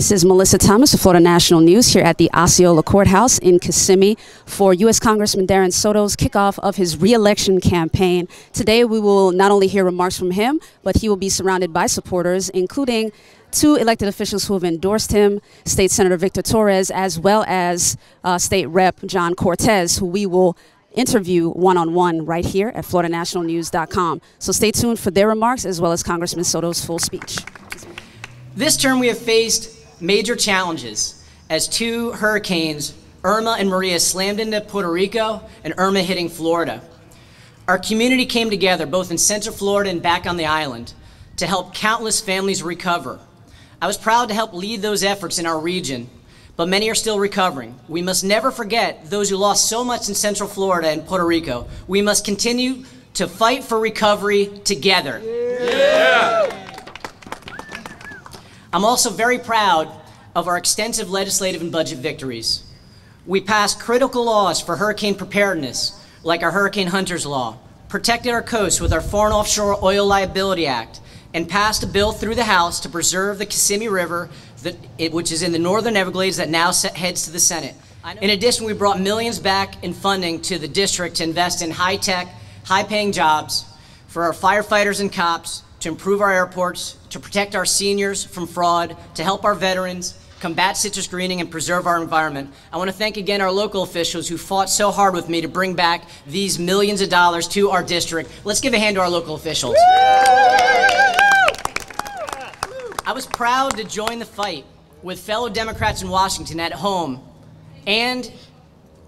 This is Mellissa Thomas of Florida National News here at the Osceola Courthouse in Kissimmee for U.S. Congressman Darren Soto's kickoff of his re-election campaign. Today we will not only hear remarks from him, but he will be surrounded by supporters, including two elected officials who have endorsed him, State Senator Victor Torres, as well as State Rep John Cortez, who we will interview one-on-one right here at FloridaNationalNews.com. So stay tuned for their remarks as well as Congressman Soto's full speech. This term we have faced major challenges as two hurricanes, Irma and Maria, slammed into Puerto Rico and Irma hitting Florida. Our community came together, both in Central Florida and back on the island, to help countless families recover. I was proud to help lead those efforts in our region, but many are still recovering. We must never forget those who lost so much in Central Florida and Puerto Rico. We must continue to fight for recovery together. Yeah. I'm also very proud of our extensive legislative and budget victories. We passed critical laws for hurricane preparedness, like our Hurricane Hunters Law, protected our coast with our Foreign Offshore Oil Liability Act, and passed a bill through the House to preserve the Kissimmee River, which is in the northern Everglades, that now heads to the Senate. In addition, we brought millions back in funding to the district to invest in high-tech, high-paying jobs for our firefighters and cops, to improve our airports, to protect our seniors from fraud, to help our veterans, combat citrus greening, and preserve our environment. I want to thank again our local officials who fought so hard with me to bring back these millions of dollars to our district. Let's give a hand to our local officials. I was proud to join the fight with fellow Democrats in Washington, at home, and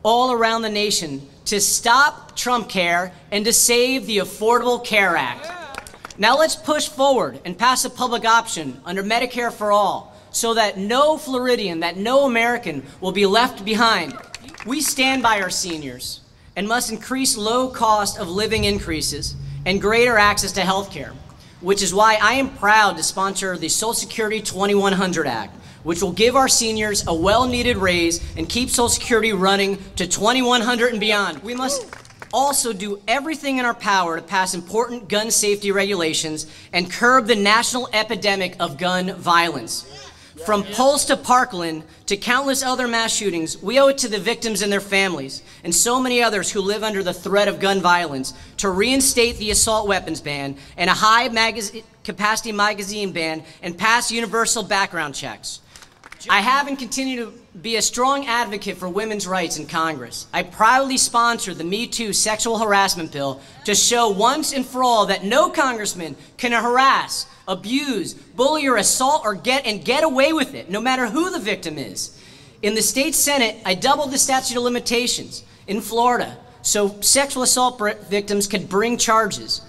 all around the nation to stop Trump Care and to save the Affordable Care Act. Now let's push forward and pass a public option under Medicare for All so that no Floridian, that no American will be left behind. We stand by our seniors and must increase low cost of living increases and greater access to health care, which is why I am proud to sponsor the Social Security 2100 Act, which will give our seniors a well-needed raise and keep Social Security running to 2100 and beyond. We must also do everything in our power to pass important gun safety regulations and curb the national epidemic of gun violence. From Pulse to Parkland to countless other mass shootings, we owe it to the victims and their families, and so many others who live under the threat of gun violence, to reinstate the assault weapons ban and a high capacity magazine ban and pass universal background checks. I have and continue to be a strong advocate for women's rights in Congress. I proudly sponsored the Me Too sexual harassment bill to show once and for all that no congressman can harass, abuse, bully, or assault or get away with it, no matter who the victim is. In the state Senate, I doubled the statute of limitations in Florida so sexual assault victims could bring charges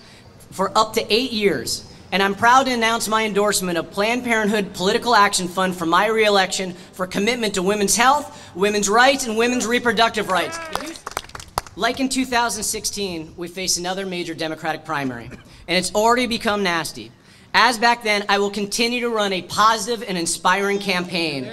for up to 8 years. And I'm proud to announce my endorsement of Planned Parenthood Political Action Fund for my re-election for commitment to women's health, women's rights, and women's reproductive rights. Like in 2016, we face another major Democratic primary, and it's already become nasty. As back then, I will continue to run a positive and inspiring campaign.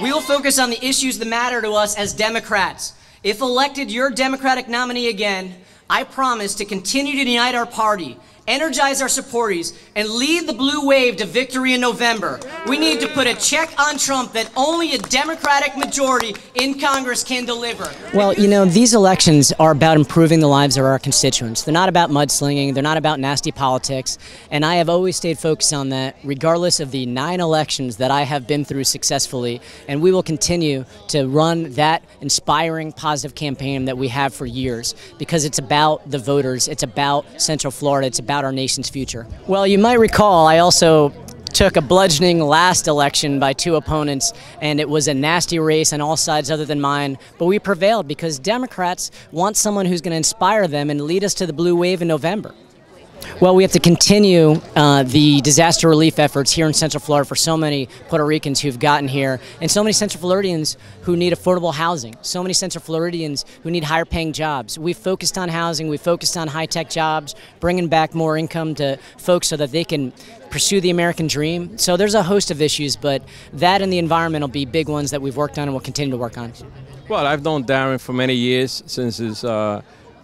We will focus on the issues that matter to us as Democrats. If elected your Democratic nominee again, I promise to continue to unite our party, energize our supporters, and lead the blue wave to victory in November. We need to put a check on Trump that only a Democratic majority in Congress can deliver. Well, you know, these elections are about improving the lives of our constituents. They're not about mudslinging. They're not about nasty politics. And I have always stayed focused on that, regardless of the 9 elections that I have been through successfully. And we will continue to run that inspiring, positive campaign that we have for years, because it's about the voters. It's about Central Florida. It's about our nation's future. Well, you might recall I also took a bludgeoning last election by 2 opponents, and it was a nasty race on all sides other than mine, but we prevailed because Democrats want someone who's going to inspire them and lead us to the blue wave in November. Well, we have to continue the disaster relief efforts here in Central Florida for so many Puerto Ricans who've gotten here, and so many Central Floridians who need affordable housing, so many Central Floridians who need higher paying jobs. We've focused on housing, we've focused on high-tech jobs, bringing back more income to folks so that they can pursue the American dream. So there's a host of issues, but that and the environment will be big ones that we've worked on and will continue to work on. Well, I've known Darren for many years, since his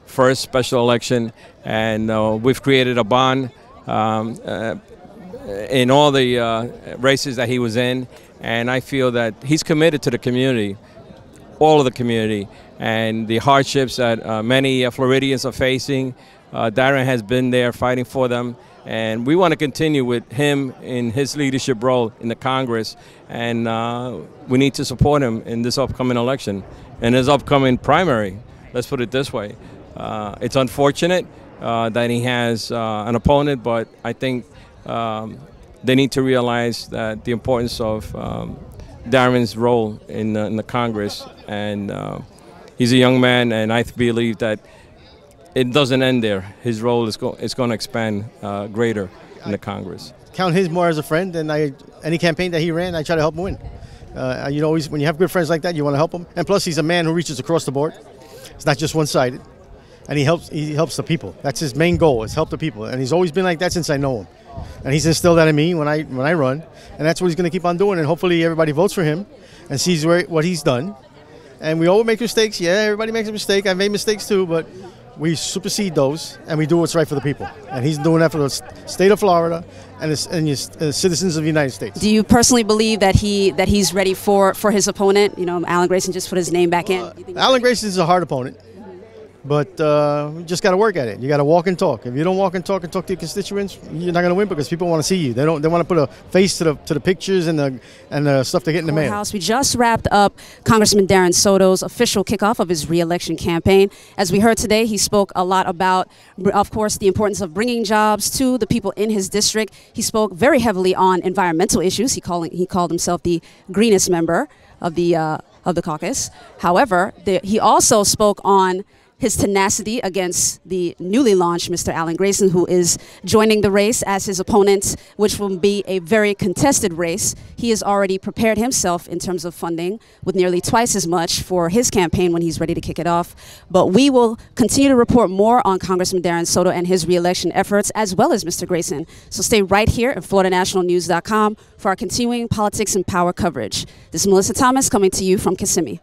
first special election, and we've created a bond in all the races that he was in, and I feel that he's committed to the community, all of the community, and the hardships that many Floridians are facing. Darren has been there fighting for them, and we want to continue with him in his leadership role in the Congress, and we need to support him in this upcoming election and his upcoming primary. Let's put it this way. It's unfortunate that he has an opponent, but I think they need to realize that the importance of Darren's role in the Congress, and he's a young man, and I believe that it doesn't end there. His role is going to expand greater in the Congress. Count his more as a friend, and any campaign that he ran, I try to help him win. You know, when you have good friends like that, you want to help him. And plus, he's a man who reaches across the board. It's not just one-sided, and he helps the people. That's his main goal, is help the people, and he's always been like that since I know him. And he's instilled that in me when I run, and that's what he's going to keep on doing. And hopefully, everybody votes for him and sees what he's done. And we all make mistakes. Yeah, everybody makes a mistake. I made mistakes too, but we supersede those, and we do what's right for the people. And he's doing that for the state of Florida and the citizens of the United States. Do you personally believe that he's ready for his opponent? You know, Alan Grayson just put his name back in. Alan Grayson is a hard opponent, but you just got to work at it. You got to walk and talk. If you don't walk and talk to your constituents, you're not going to win, because people want to see you. They want to put a face to the pictures and the stuff they get in the mail. We just wrapped up Congressman Darren Soto's official kickoff of his re-election campaign. As we heard today, he spoke a lot about, of course, the importance of bringing jobs to the people in his district. He spoke very heavily on environmental issues. He called himself the greenest member of the caucus. However, he also spoke on his tenacity against the newly launched Mr. Alan Grayson, who is joining the race as his opponent, which will be a very contested race. He has already prepared himself in terms of funding with nearly twice as much for his campaign when he's ready to kick it off. But we will continue to report more on Congressman Darren Soto and his re-election efforts, as well as Mr. Grayson. So stay right here at FloridaNationalNews.com for our continuing politics and power coverage. This is Mellissa Thomas coming to you from Kissimmee.